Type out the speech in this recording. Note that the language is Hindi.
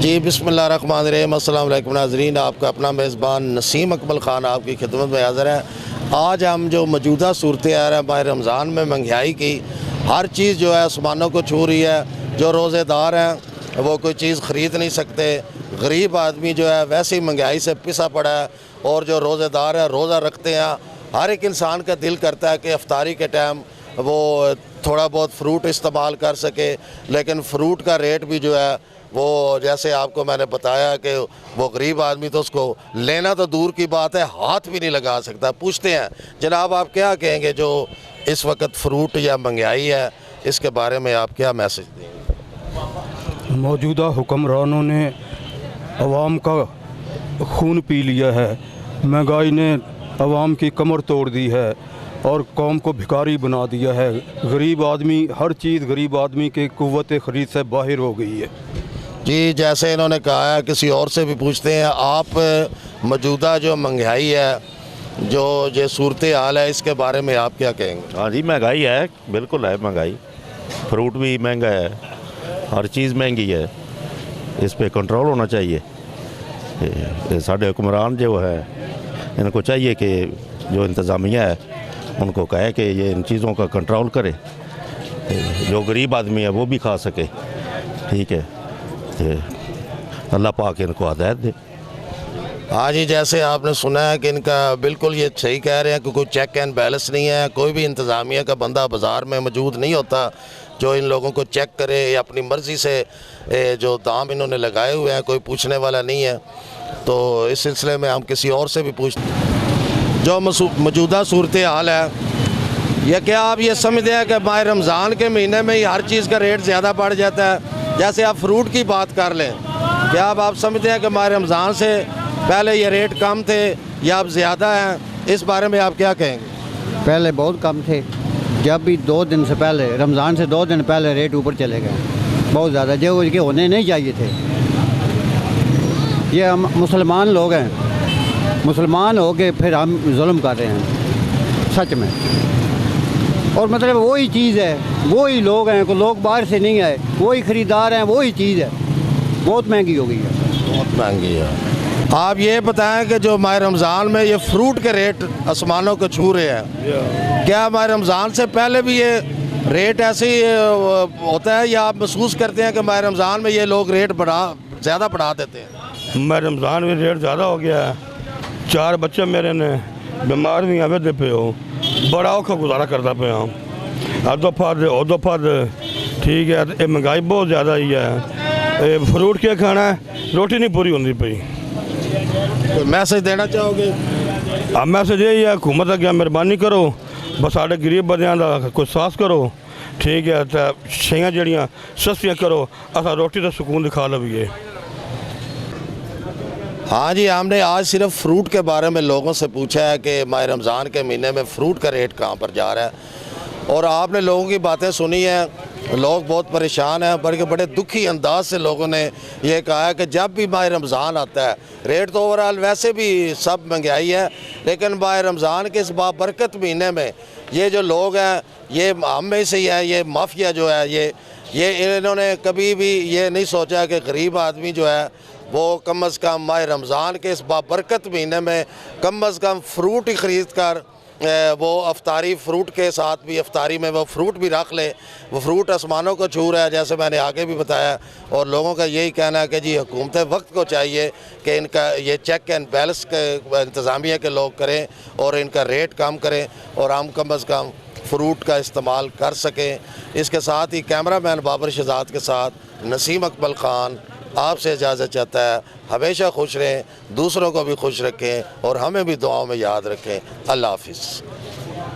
जी बिस्मिल्लाहिर्रहमानिर्रहीम। अस्सलाम वालेकुम नाज़रीन, आपका अपना मेज़बान नसीम अकमल ख़ान आपकी खिदमत में हाज़िर है। आज हम जो मौजूदा सूरत हाल है माह रमज़ान में महंगाई की, हर चीज़ जो है आसमानों को छू रही है। जो रोज़ेदार हैं वो कोई चीज़ ख़रीद नहीं सकते, गरीब आदमी जो है वैसे ही महंगाई से पिसा पड़ा है। और जो रोज़ेदार है रोज़ा रखते हैं, हर एक इंसान का दिल करता है कि अफ्तारी के टाइम वो थोड़ा बहुत फ्रूट इस्तेमाल कर सके, लेकिन फ़्रूट का रेट भी जो है वो जैसे आपको मैंने बताया कि वो गरीब आदमी तो उसको लेना तो दूर की बात है, हाथ भी नहीं लगा सकता। पूछते हैं जनाब आप क्या कहेंगे जो इस वक्त फ्रूट या महंगाई है, इसके बारे में आप क्या मैसेज देंगे? मौजूदा हुक्मरानों ने अवाम का खून पी लिया है, महंगाई ने अवाम की कमर तोड़ दी है और कौम को भिखारी बना दिया है। गरीब आदमी, हर चीज़ गरीब आदमी के कुव्वत ख़रीद से बाहर हो गई है। जी जैसे इन्होंने कहा है, किसी और से भी पूछते हैं आप मौजूदा जो महंगाई है, जो ये सूरत हाल है, इसके बारे में आप क्या कहेंगे? हाँ जी, महंगाई है, बिल्कुल है महंगाई। फ्रूट भी महंगा है, हर चीज़ महंगी है, इस पे कंट्रोल होना चाहिए। साढ़े हुक्मरान जो है इनको चाहिए कि जो इंतज़ामिया है उनको कहे कि ये इन चीज़ों का कंट्रोल करे, जो गरीब आदमी है वो भी खा सके। ठीक है, अल्लाह पाक इनको हिदायत दे। हाँ जी, जैसे आपने सुना है कि इनका बिल्कुल ये सही कह रहे हैं कि कोई चेक एंड बैलेंस नहीं है। कोई भी इंतज़ामिया का बंदा बाज़ार में मौजूद नहीं होता जो इन लोगों को चेक करे या अपनी मर्ज़ी से जो दाम इन्होंने लगाए हुए हैं कोई पूछने वाला नहीं है। तो इस सिलसिले में हम किसी और से भी पूछते जो मौजूदा सूरत हाल है, या क्या आप ये समझते हैं कि माह रमज़ान के महीने में ही हर चीज़ का रेट ज़्यादा बढ़ जाता है? जैसे आप फ्रूट की बात कर लें, क्या आप समझते हैं कि माह रमज़ान से पहले ये रेट कम थे या अब ज़्यादा हैं? इस बारे में आप क्या कहेंगे? पहले बहुत कम थे, जब भी 2 दिन से पहले, रमज़ान से 2 दिन पहले रेट ऊपर चले गए बहुत ज़्यादा, जो उनके होने नहीं चाहिए थे। ये हम मुसलमान लोग हैं, मुसलमान हो के फिर हम जुल्म कर रहे हैं सच में। और मतलब वही चीज़ है, वही लोग हैं, कोई लोग बाहर से नहीं आए, वही ख़रीदार हैं, वही चीज़ है। बहुत महंगी हो गई है, बहुत महंगी है। आप ये बताएं कि जो माह रमज़ान में ये फ्रूट के रेट आसमानों को छू रहे हैं, क्या माह रमज़ान से पहले भी ये रेट ऐसे ही होता है या आप महसूस करते हैं कि माह रमज़ान में ये लोग रेट ज़्यादा बढ़ा देते हैं? माह रमज़ान में रेट ज़्यादा हो गया है। 4 बच्चे मेरे ने बीमार भी आवे पे हो, बड़ा औखा गुजारा करता पे हम, अदो फद ठीक है। ये महंगाई बहुत ज़्यादा ही है, फ्रूट क्या खाना है, रोटी नहीं पूरी होती पई। कोई मैसेज देना चाहोगे? अब मैसेज यही है, हुकूमत अगर मेहरबानी करो, बस साढ़े गरीब बंदियां दा कोई सास करो, ठीक है, तो शेयां जड़ियाँ सस्तियाँ करो, असा रोटी तो सुकून दिखा लवीए। हाँ जी, हमने आज सिर्फ फ्रूट के बारे में लोगों से पूछा है कि माह रमज़ान के महीने में फ़्रूट का रेट कहाँ पर जा रहा है, और आपने लोगों की बातें सुनी हैं। लोग बहुत परेशान हैं, बल्कि बड़े दुखी अंदाज से लोगों ने ये कहा है कि जब भी माह रमज़ान आता है, रेट तो ओवरऑल वैसे भी सब महंगाई है, लेकिन माह रमज़ान के इस बाबरकत महीने में ये जो लोग हैं, ये हम में से ही है, ये माफिया जो है, ये इन्होंने कभी भी ये नहीं सोचा कि गरीब आदमी जो है वो कम अज़ कम माह रमज़ान के इस बाबरकत महीने में कम अज़ कम फ्रूट ही ख़रीद कर वो अफ्तारी फ्रूट के साथ भी अफ्तारी में वो फ्रूट भी रख ले। वो फ्रूट आसमानों को छू रहा है, जैसे मैंने आगे भी बताया। और लोगों का यही कहना है कि जी हुकूमत वक्त को चाहिए कि इनका ये चेक एंड बैलेंस के इंतज़ामिया के लोग करें और इनका रेट कम करें और हम कम अज़ कम फ्रूट का इस्तेमाल कर सकें। इसके साथ ही कैमरामैन बाबर शहजाद के साथ नसीम अकमल ख़ान आपसे इजाज़त चाहता है। हमेशा खुश रहें, दूसरों को भी खुश रखें और हमें भी दुआओं में याद रखें। अल्लाह हाफ़िज़।